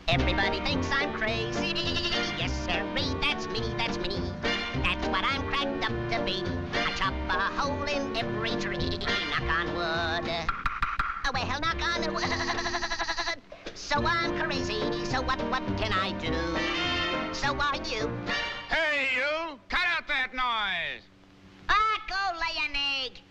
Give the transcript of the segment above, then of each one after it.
Everybody thinks I'm crazy. Yes, sirree, that's me, that's me. That's what I'm cracked up to be. I chop a hole in every tree. Knock on wood. Oh, well, knock on wood. So I'm crazy, so what can I do? So are you. Hey, you! Cut out that noise! Ah, go lay an egg.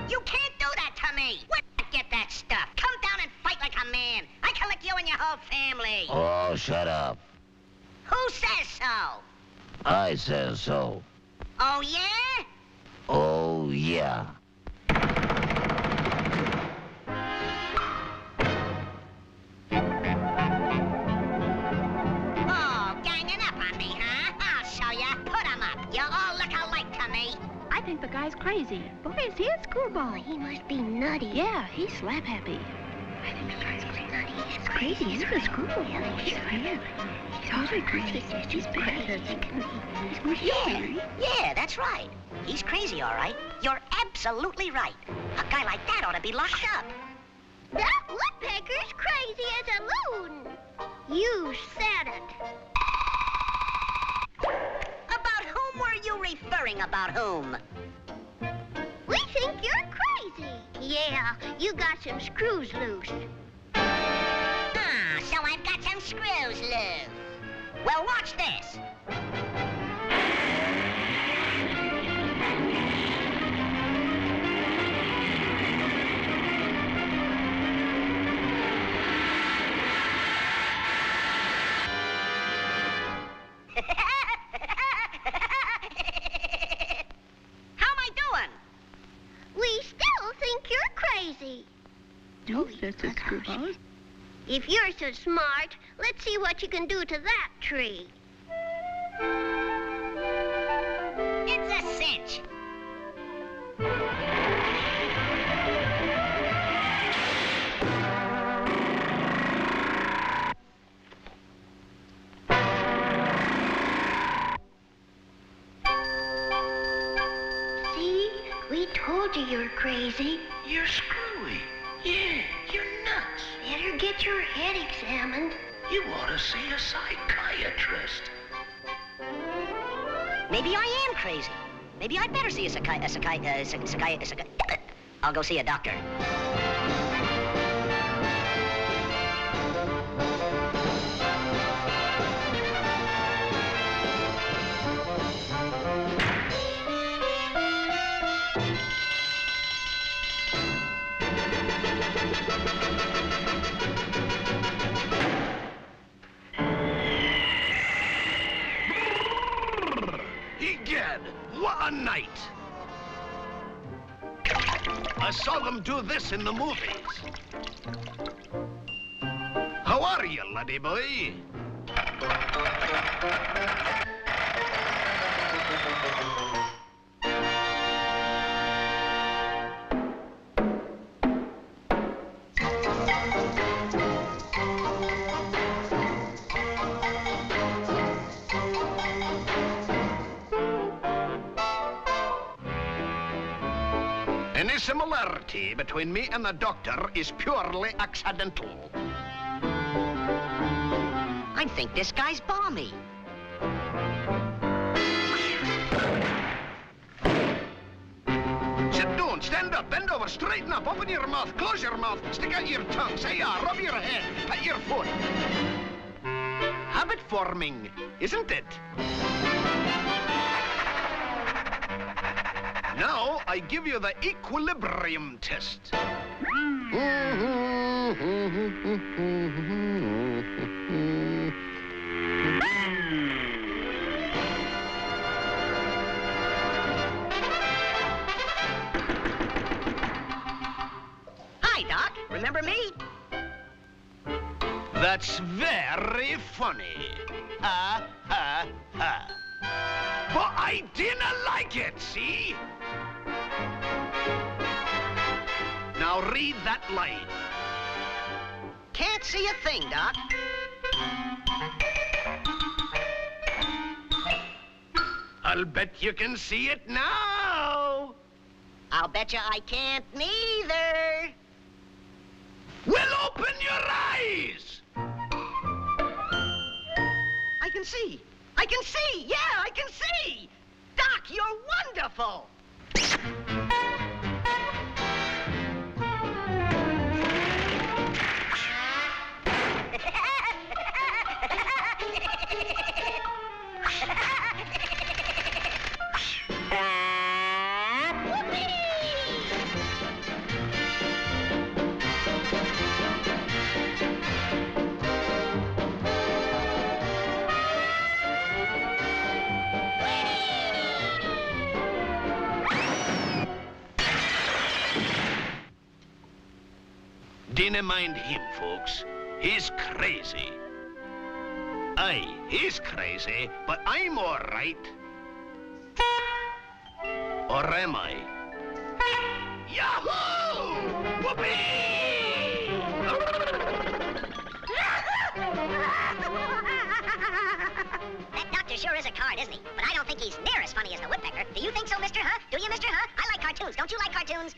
You can't do that to me. Where'd you get that stuff? Come down and fight like a man. I can lick you and your whole family. Oh, shut up. Who says so? I says so. Oh, yeah? Oh, yeah. Oh, ganging up on me, huh? I'll show ya. Put 'em up. You all look alike to me. I think the guy's crazy. Boy, is he a screwball. He must be nutty. Yeah, he's slap happy. I think the guy's nutty. He's crazy. He's a screwball. He's weird. He's totally crazy. He's bad. Yeah, that's right. He's crazy, all right. You're absolutely right. A guy like that ought to be locked up. That woodpecker's crazy as a loon. You said it. About whom were you referring? About whom? We think you're crazy. Yeah, you got some screws loose. Ah, so I've got some screws loose. Well, watch this. How am I doing? We still think you're crazy. No, that's a screwball. If you're so smart, let's see what you can do to that tree. It's a cinch. See? We told you you're crazy. You're screwy. Yeah, you're nuts. Better get your head examined. You ought to see a psychiatrist. Maybe I am crazy. Maybe I'd better see a I'll go see a doctor. Egad, what a night! I saw them do this in the movies. How are you, laddie boy? Any similarity between me and the doctor is purely accidental. I think this guy's balmy. Sit down, stand up, bend over, straighten up, open your mouth, close your mouth, stick out your tongue, say yeah, rub your head, pat your foot. Habit forming, isn't it? Now, I give you the equilibrium test. Hi, Doc. Remember me? That's very funny. Ha, ha, ha. But I didn't like it, see? Now read that line. Can't see a thing, Doc. I'll bet you can see it now. I'll I'll betcha I can't neither. Well, open your eyes! I can see. I can see. Yeah, I can see. Doc, you're wonderful. Dinna mind him, folks. He's crazy. Aye, he's crazy, but I'm all right. Or am I? Yahoo! Whoopee! That doctor sure is a card, isn't he? But I don't think he's near as funny as the Woodpecker. Do you think so, mister, huh? Do you, mister, huh? I like cartoons. Don't you like cartoons?